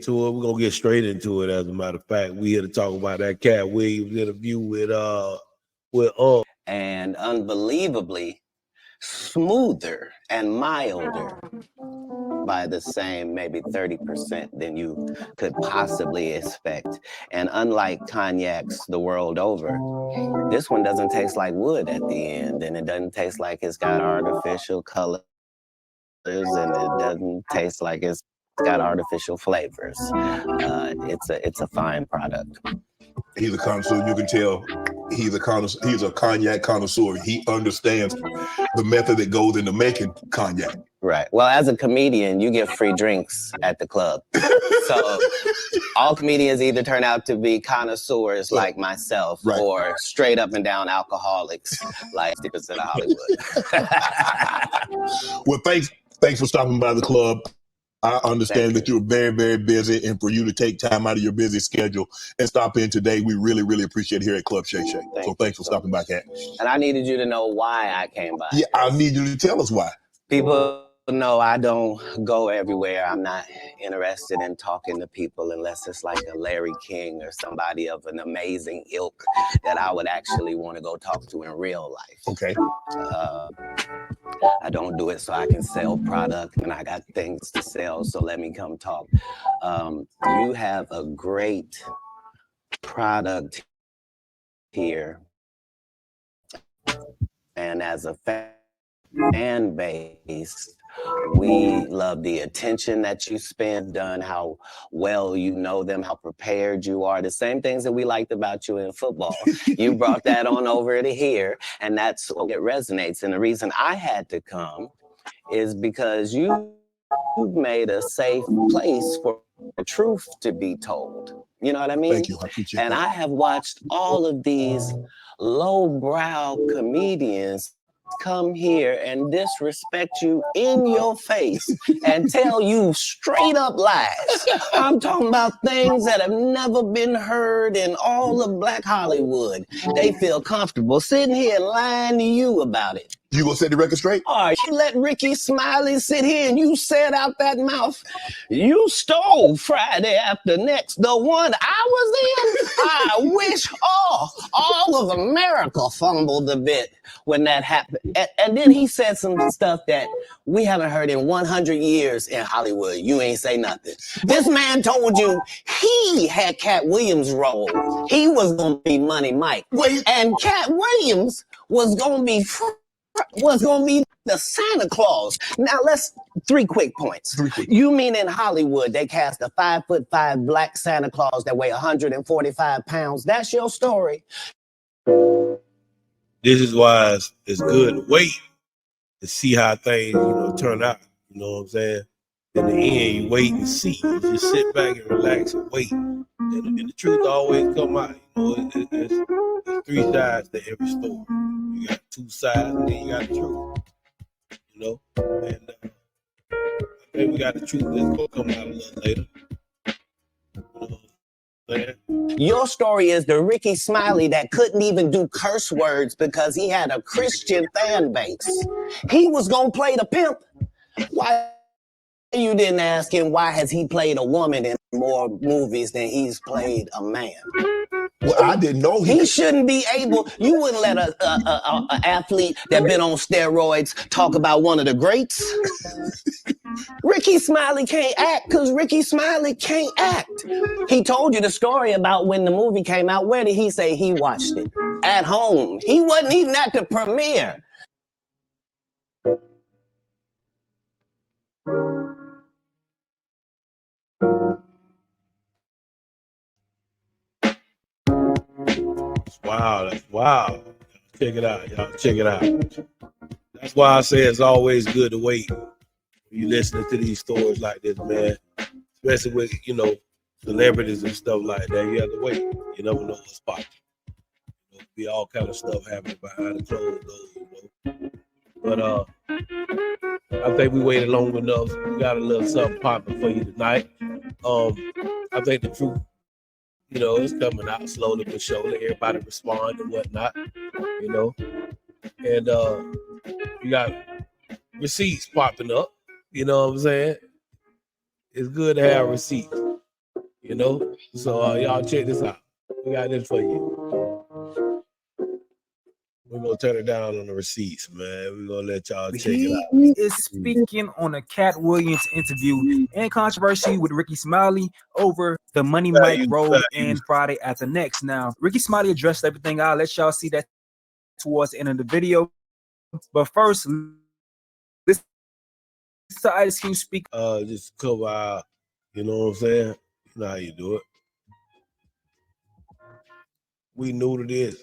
into it. We're gonna get straight into it. As a matter of fact, we here to talk about that Katt Williams interview with and unbelievably smoother and milder by the same maybe 30% than you could possibly expect. And unlike cognacs the world over, this one doesn't taste like wood at the end, and it doesn't taste like it's got artificial colors, and it doesn't taste like it's got artificial flavors. It's a fine product. He's a connoisseur. You can tell he's a connoisseur. He's a cognac connoisseur. He understands the method that goes into making cognac. Right. Well, as a comedian, you get free drinks at the club. So all comedians either turn out to be connoisseurs like myself, right, or straight up and down alcoholics like 60% of Hollywood. Well, thanks for stopping by the club. I understand that you're very, very busy, and for you to take time out of your busy schedule and stop in today, we really, really appreciate it here at Club Shay Shay. So thanks for stopping by, Katt. And I needed you to know why I came by. Yeah, I need you to tell us why. People know I don't go everywhere. I'm not interested in talking to people unless it's like a Larry King or somebody of an amazing ilk that I would actually want to go talk to in real life. Okay. I don't do it so I can sell product, and I got things to sell, so let me come talk. You have a great product here, and as a fan base, we love the attention that you spend on how well you know them, how prepared you are. The same things that we liked about you in football. You brought that on over to here, and that's what it resonates. And the reason I had to come is because you've made a safe place for the truth to be told. You know what I mean? Thank you. I appreciate and that. I have watched all of these lowbrow comedians come here and disrespect you in your face and tell you straight up lies. I'm talking about things that have never been heard in all of Black Hollywood. They feel comfortable sitting here and lying to you about it. You gonna set the record straight? All right, you let Ricky Smiley sit here and you said out that mouth, you stole Friday After Next, the one I was in. I wish all of America fumbled a bit when that happened. And then he said some stuff that we haven't heard in 100 years in Hollywood. You ain't say nothing. This man told you he had Katt Williams' role. He was gonna be Money Mike. And Katt Williams was gonna be the Santa Claus. Now three quick points. You mean in Hollywood, they cast a 5'5" black Santa Claus that weigh 145 pounds. That's your story. This is why it's good to wait to see how things, turn out. You know what I'm saying? In the end, you wait and see. You just sit back and relax and wait. And the truth always come out. There's three sides to every story. You got two sides, and then you got the truth. And I think we got the truth that's gonna come out a little later. Your story is the Ricky Smiley that couldn't even do curse words because he had a Christian fan base. He was gonna play the pimp. Why you didn't ask him why has he played a woman in more movies than he's played a man? Well, I didn't know he shouldn't be able. You wouldn't let a athlete that been on steroids talk about one of the greats. Ricky Smiley can't act because Ricky Smiley can't act. He told you the story about when the movie came out. Where did he say he watched it? At home. He wasn't even at the premiere. Wow, that's wow. Check it out, y'all. Check it out. That's why I say it's always good to wait when you listening to these stories like this, man. Especially with, celebrities and stuff like that. You have to wait. You never know what's popping. Be all kind of stuff happening behind the closed doors, But I think we waited long enough. We got a little something popping for you tonight. I think the truth, it's coming out slowly but surely. Everybody respond and whatnot, And you got receipts popping up. You know what I'm saying? It's good to have receipts. You know? So y'all check this out. We got this for you. We're gonna turn it down on the receipts, man. We're gonna let y'all check it out. He is speaking on a Katt Williams interview and controversy with Ricky Smiley over the Money Mike role in Friday at the Next. Now, Ricky Smiley addressed everything. I'll let y'all see that towards the end of the video. But first, this Ice Cube speak. Just cover out, you know what I'm saying? You know how you do it. We new to this.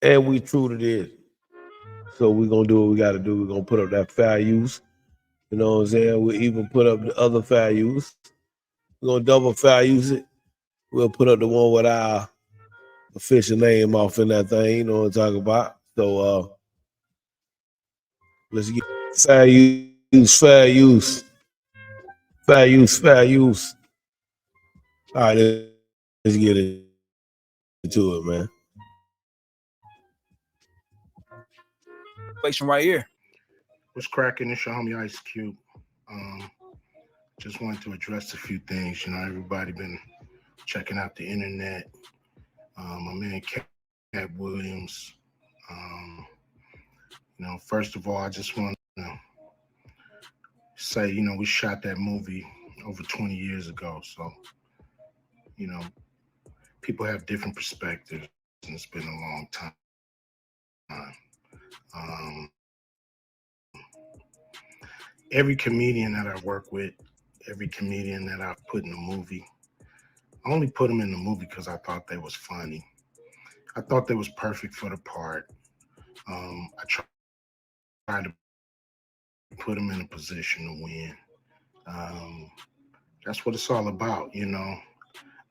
And we true to this. So we're gonna do what we gotta do. We're gonna put up that fair use. You know what I'm saying? We'll even put up the other fair use. We're gonna double fair use it. We'll put up the one with our official name off in that thing, you know what I'm talking about. So let's get fair use, fair use. Fair use, fair use. All right, let's get into it, man. Right here. What's cracking? It's your homie Ice Cube. Just wanted to address a few things. You know, everybody been checking out the internet. My man Katt Williams. You know, first of all, I just want to say, you know, we shot that movie over 20 years ago. So, you know, people have different perspectives, and it's been a long time. Every comedian that I work with, every comedian that I've put in a movie, I only put them in the movie because I thought they was funny. I thought they was perfect for the part. I tried to put them in a position to win. That's what it's all about, you know.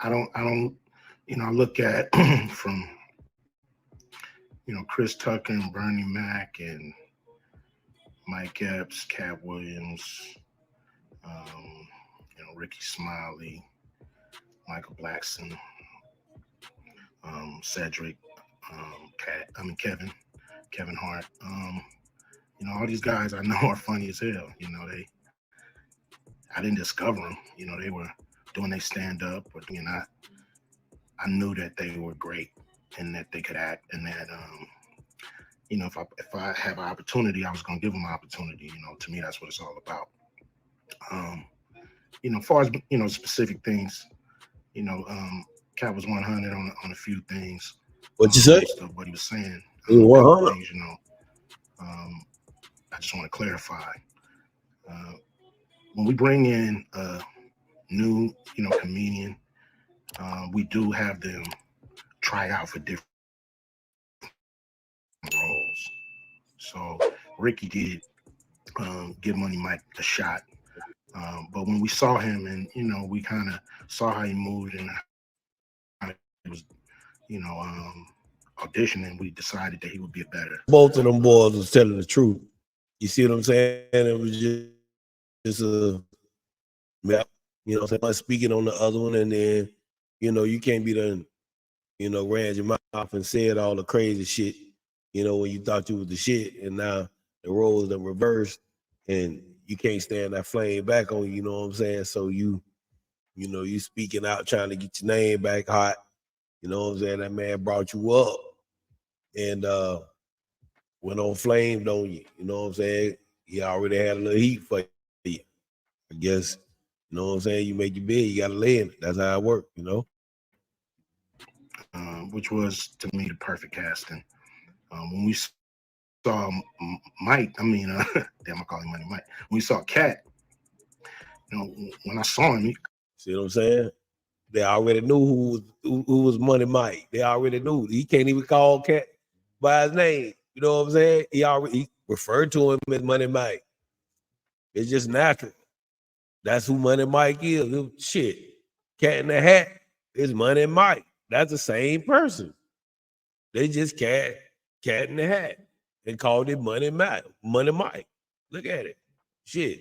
I don't, you know, I look at from, you know, Chris Tucker and Bernie Mac and Mike Epps, Katt Williams, you know, Ricky Smiley, Michael Blackson, Cedric, Kevin Hart. You know, all these guys I know are funny as hell. You know, I didn't discover them. You know, they were doing their stand-up, but you know, I knew that they were great and that they could act, and that you know, if I have an opportunity, I was gonna give them an opportunity. You know, to me, that's what it's all about. You know, as far as, you know, specific things, you know, Katt was 100 on a few things. What you say? Most of what he was saying. He was 100. Things, you know, I just want to clarify. When we bring in a new, you know, comedian, we do have them try out for different roles. So Ricky did give Money Mike a shot. But when we saw him and, you know, we kind of saw how he moved and how he was, you know, auditioning, we decided that he would be a better. Both of them boys was telling the truth. You see what I'm saying? It was just a, you know, someone speaking on the other one, and then, you know, you can't be done, you know, ran your mouth and said all the crazy shit, you know, when you thought you was the shit, and now the roles are reversed, and you can't stand that flame back on you, you know what I'm saying? So you know, you speaking out, trying to get your name back hot, you know what I'm saying? That man brought you up and went on flamed on you, you know what I'm saying? He already had a little heat for you. I guess, you know what I'm saying? You make your bed, you gotta lay in it. That's how it works, you know? Which was, to me, the perfect casting. When we saw Mike, I mean, damn, I call him Money Mike. When we saw Katt, you know, when I saw him, see what I'm saying? They already knew who was Money Mike. They already knew. He can't even call Katt by his name. You know what I'm saying? He referred to him as Money Mike. It's just natural. That's who Money Mike is. Shit. Cat in the Hat is Money Mike. That's the same person. They just Cat in the Hat and called it Money Mike. Look at it. Shit.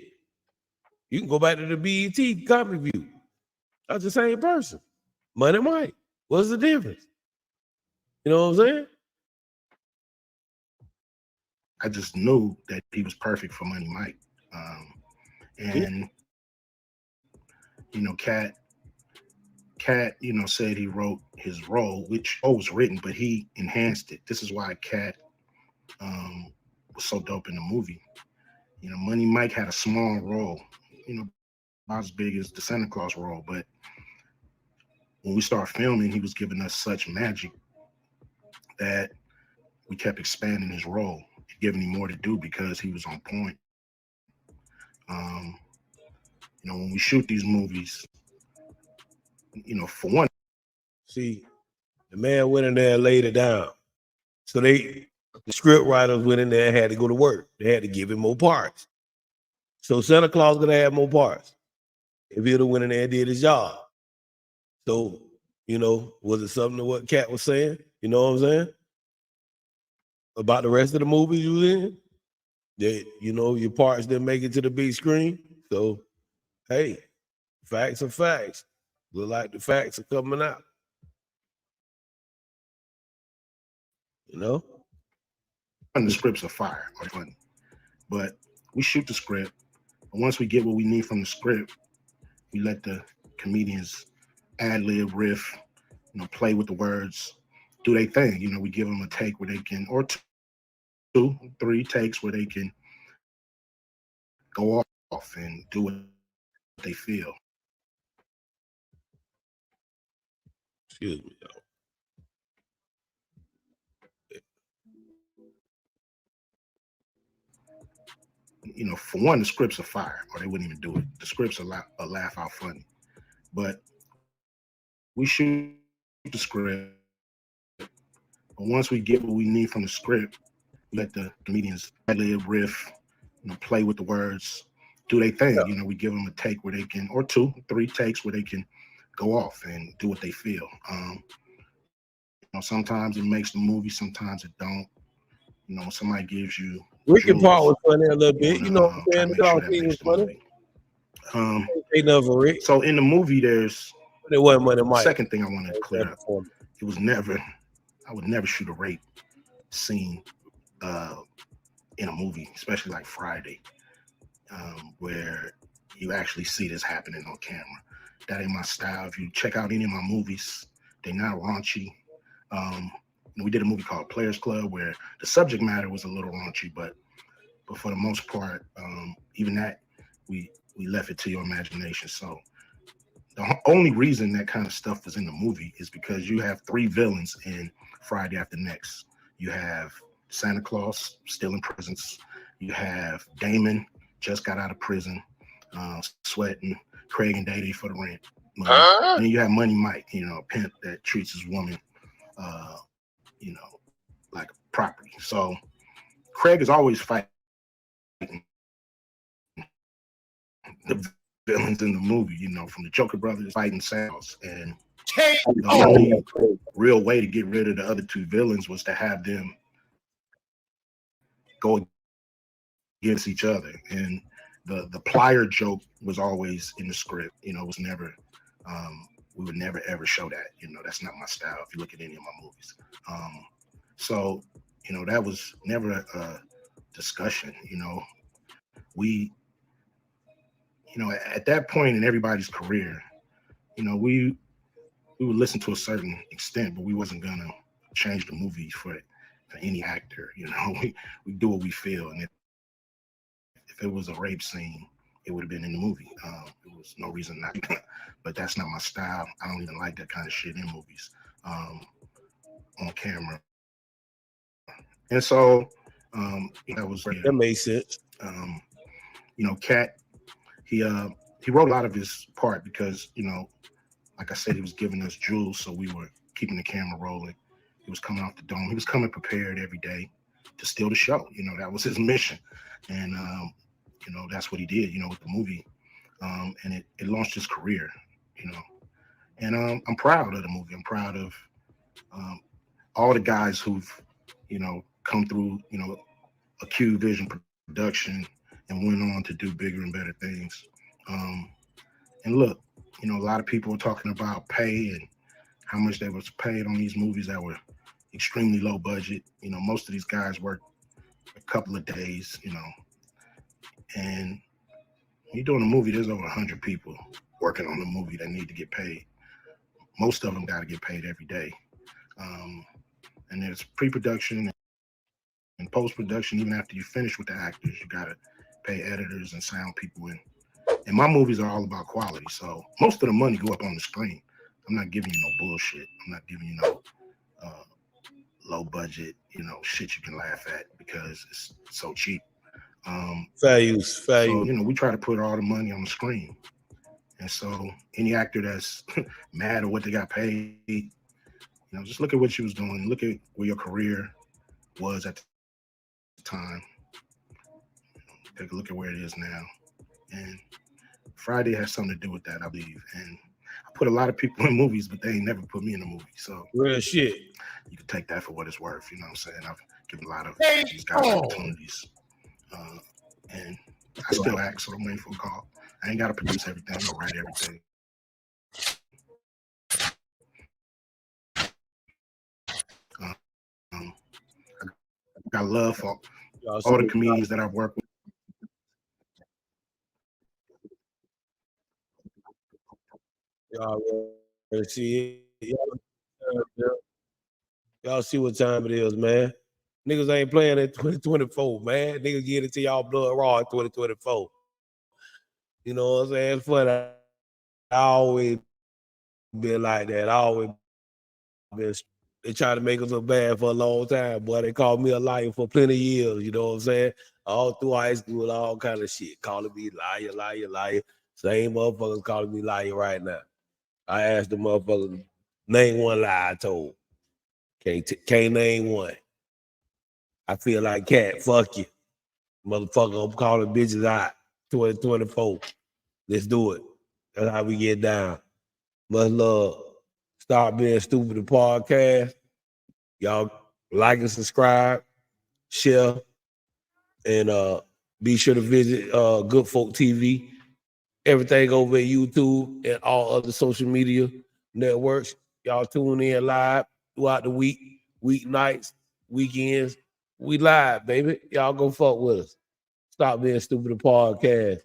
You can go back to the BET Comedy View. That's the same person. Money Mike. What's the difference? You know what I'm saying? I just knew that he was perfect for Money Mike. And, you know, Katt, Katt, said he wrote his role, which was written, but he enhanced it. This is why Katt was so dope in the movie. Money Mike had a small role, not as big as the Santa Claus role, but when we started filming, he was giving us such magic that we kept expanding his role, giving him more to do because he was on point. When we shoot these movies, for one, see, the man went in there and laid it down. So the script writers went in there and had to go to work. They had to give him more parts. So Santa Claus gonna have more parts if he'd have went in there and did his job. So, was it something to what Katt was saying? You know what I'm saying? About the rest of the movies you was in? That, your parts didn't make it to the big screen. So, hey, facts are facts. Look like the facts are coming out. And the scripts are fire or funny. But we shoot the script. And once we get what we need from the script, we let the comedians ad-lib, riff, play with the words, do their thing. We give them a take where they can, or two, three takes where they can go off and do what they feel. Excuse me, y'all. For one, the scripts are fire, or they wouldn't even do it. The scripts are laugh out funny. But we shoot the script. But once we get what we need from the script, we let the comedians ad-lib, riff, play with the words, do their thing. Yeah. We give them a take where they can, or two, three takes where they can go off and do what they feel. Sometimes it makes the movie, sometimes it don't. Somebody gives you Ricky jewels, part was funny a little bit. You know what I'm saying? make The sure dog that thing was makes the funny. movie. Ain't nothing for Rick. So in the movie, there's It wasn't Money Mike. Second thing I want to clear up. It was never, I would never shoot a rape scene in a movie, especially like Friday, where you actually see this happening on camera. That ain't my style. If you check out any of my movies, they're not raunchy. We did a movie called Players Club where the subject matter was a little raunchy, but for the most part, even that, we left it to your imagination. So the only reason that kind of stuff was in the movie is because you have three villains in Friday After Next. You have Santa Claus stealing presents. You have Damon, just got out of prison, sweating Craig and Dady for the rent money. And then you have Money Mike, a pimp that treats his woman, like property. So Craig is always fighting the villains in the movie, from the Joker Brothers fighting Sales. And the only real way to get rid of the other two villains was to have them go against each other. And the plier joke was always in the script. It was never, we would never ever show that. That's not my style if you look at any of my movies. So, that was never a discussion. We, at that point in everybody's career, we would listen to a certain extent, but we wasn't gonna change the movie for any actor. We do what we feel, and if it was a rape scene, it would have been in the movie. There was no reason not to, but that's not my style. I don't even like that kind of shit in movies, on camera. And so that was that made sense. Katt, he wrote a lot of his part because, like I said, he was giving us jewels, so we were keeping the camera rolling. He was coming off the dome. He was coming prepared every day to steal the show. That was his mission. And, that's what he did, with the movie. And it launched his career, And I'm proud of the movie. I'm proud of all the guys who've, come through, a Q Vision production and went on to do bigger and better things. And look, a lot of people are talking about pay and how much they was paid on these movies that were extremely low budget. Most of these guys work a couple of days, and when you're doing a movie, there's over 100 people working on the movie that need to get paid. most of them got to get paid every day. And there's pre-production and post-production. Even after you finish with the actors, you got to pay editors and sound people. And my movies are all about quality, so most of the money go up on the screen. I'm not giving you no bullshit. I'm not giving you no low budget, shit you can laugh at because it's so cheap. Fair use. So, we try to put all the money on the screen. And so any actor that's mad at what they got paid, just look at what you was doing. Look at where your career was at the time. Take a look at where it is now. And Friday has something to do with that, I believe. And I put a lot of people in movies, but they ain't never put me in a movie. So real shit. You can take that for what it's worth. You know what I'm saying? I've given a lot of these guys opportunities. And I still act, so I'm waiting for a call. I ain't got to produce everything or write everything. I got love for all the comedians that I've worked with. Y'all see it. Y'all see what time it is, man. Niggas ain't playing in 2024, man. Niggas get it to y'all blood raw in 2024. You know what I'm saying? It's funny. I always been like that. I always been. They try to make us look bad for a long time, boy. They called me a liar for plenty of years. You know what I'm saying? All through high school, all kind of shit, calling me liar. Same motherfuckers calling me liar right now. I asked the motherfuckers, name one lie I told. Can't name one. I feel like Katt, fuck you. Motherfucker, I'm calling bitches out. 2024. Let's do it. That's how we get down. Much love. Start Being Stupid, the podcast. Y'all like and subscribe, share, and be sure to visit Goodfolk TV. Everything over at YouTube and all other social media networks. Y'all tune in live throughout the week, weeknights, weekends. We live, baby. Y'all go fuck with us. Stop Being Stupid, the podcast.